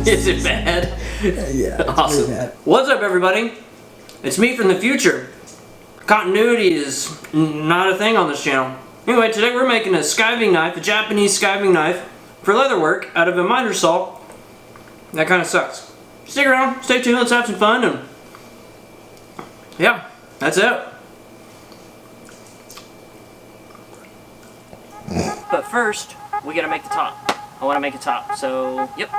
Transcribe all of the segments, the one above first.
Is it bad? Yeah, it's awesome. really bad. What's up, everybody? It's me from the future. Continuity is not a thing on this channel. Anyway, today we're making a skiving knife, a Japanese skiving knife for leatherwork out of a miter saw. That kind of sucks. Stick around, stay tuned, let's have some fun, and yeah, that's it. But first, we gotta make the top. I wanna make a top, so, yep.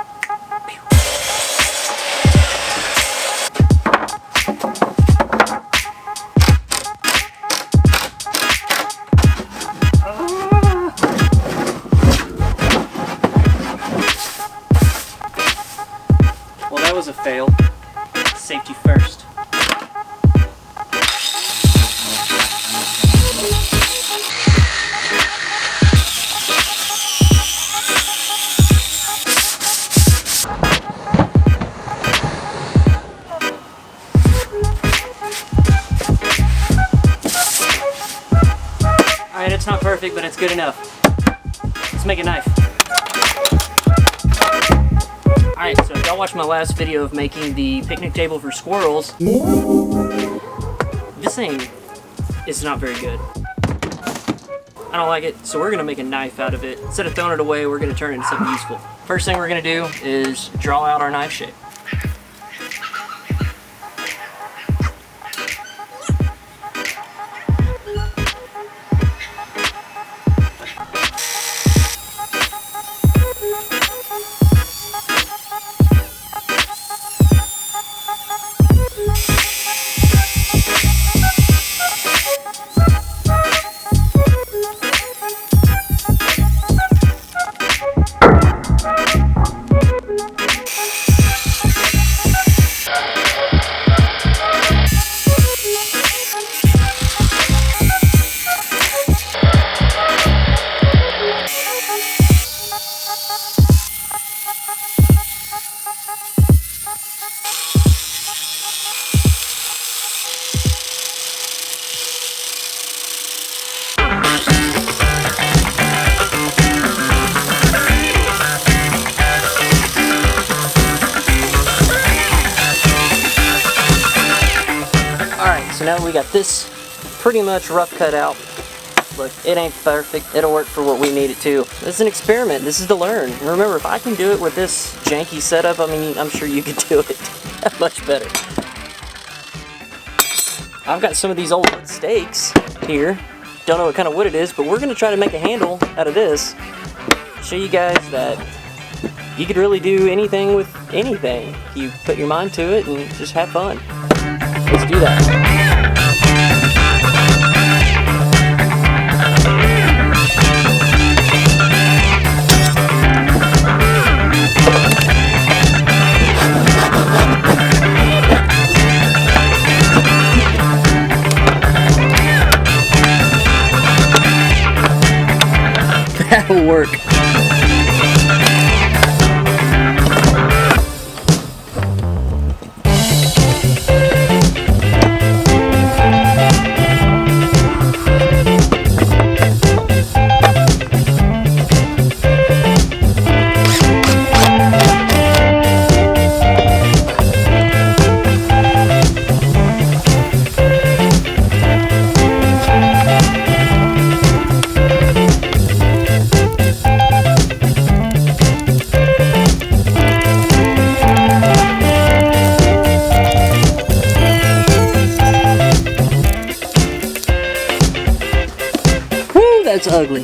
Well, that was a fail. Safety first. Alright, it's not perfect, but it's good enough. Let's make a knife. Alright, so if y'all watched my last video of making the picnic table for squirrels, this thing is not very good. I don't like it, so we're going to make a knife out of it. Instead of throwing it away, we're going to turn it into something useful. First thing we're going to do is draw out our knife shape. So now we got this pretty much rough cut out. Look, it ain't perfect. It'll work for what we need it to. This is an experiment. This is to learn. And remember, if I can do it with this janky setup, I mean, I'm sure you could do it much better. I've got some of these old wood stakes here. Don't know what kind of wood it is, but we're going to try to make a handle out of this. Show you guys that you could really do anything with anything. You put your mind to it and just have fun. Let's do that. That'll work. That's ugly.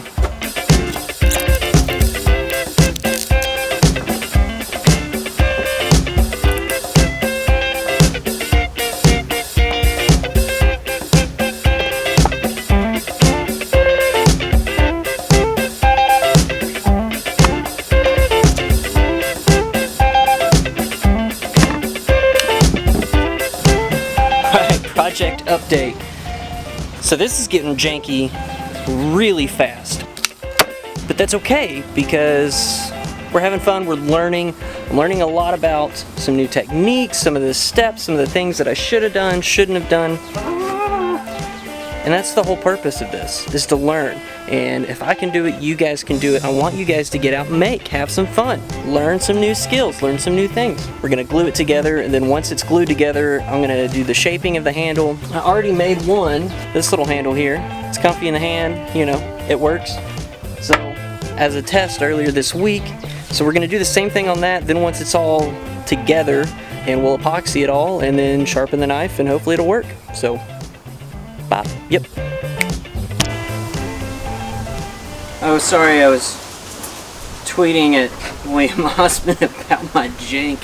Alright, project update. So this is getting janky really fast, but that's okay because we're having fun, we're learning. I'm learning a lot about some new techniques, some of the steps, some of the things that I should have done, shouldn't have done. And that's the whole purpose of this, is to learn. And if I can do it, you guys can do it. I want you guys to get out and make, have some fun, learn some new skills, learn some new things. We're gonna glue it together, and then once it's glued together, I'm gonna do the shaping of the handle. I already made one, this little handle here. It's comfy in the hand, you know, it works. So, as a test earlier this week, so we're gonna do the same thing on that, then once it's all together, and we'll epoxy it all, and then sharpen the knife, and hopefully it'll work. So, bye. Yep. Oh, sorry, I was tweeting at William Osmond about my jank.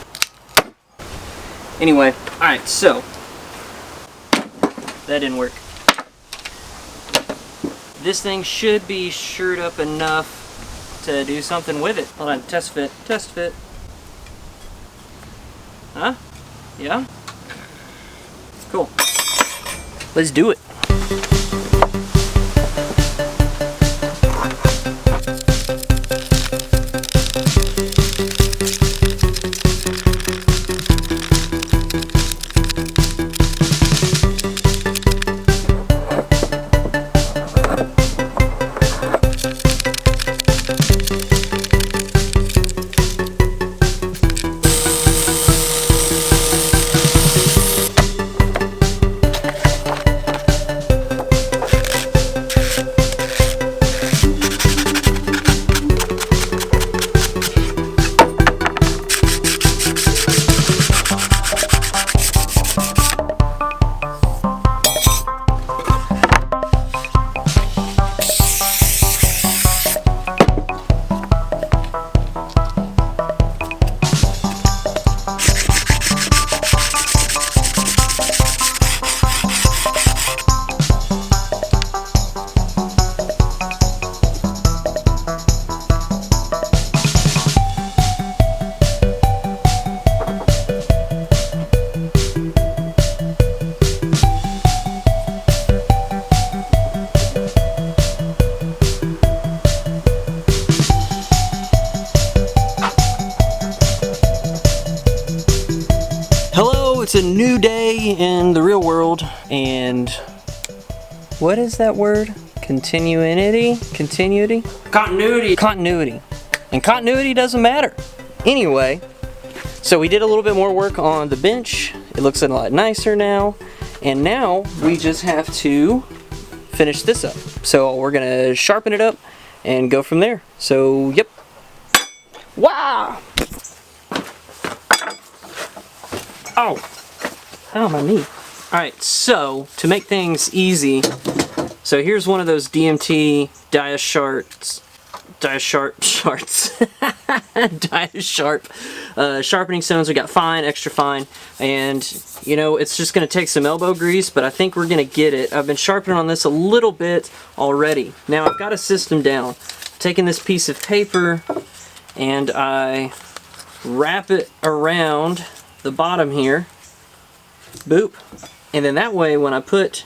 Anyway, alright, so, that didn't work. This thing should be shored up enough to do something with it. Hold on, test fit, test fit. Huh? Yeah? Cool. Let's do it. It's a new day in the real world, and what is that word? Continuity? Continuity? Continuity. Continuity. And continuity doesn't matter. Anyway, so we did a little bit more work on the bench. It looks a lot nicer now. And now we just have to finish this up. So we're gonna sharpen it up and go from there. So, yep. Wow! Oh! Oh, my knee. Alright, so, to make things easy, so here's one of those DMT sharpening stones. We got fine, extra fine, and you know, it's just going to take some elbow grease, but I think we're going to get it. I've been sharpening on this a little bit already. Now I've got a system down. I'm taking this piece of paper and I wrap it around the bottom here. Boop. And then that way when I put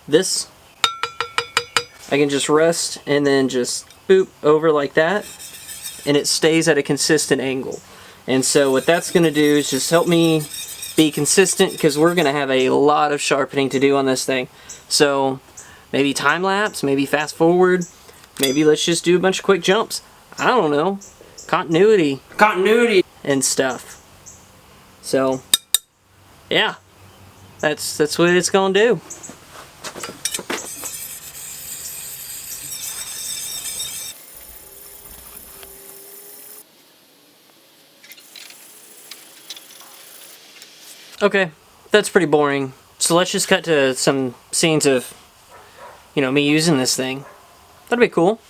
this, I can just rest and then just boop over like that, and it stays at a consistent angle. And so what that's going to do is just help me be consistent, because we're going to have a lot of sharpening to do on this thing. So maybe time lapse, maybe fast forward, maybe let's just do a bunch of quick jumps. I don't know. Continuity and stuff. So yeah, that's what it's gonna do. Okay, that's pretty boring. So let's just cut to some scenes of, you know, me using this thing. That'd be cool.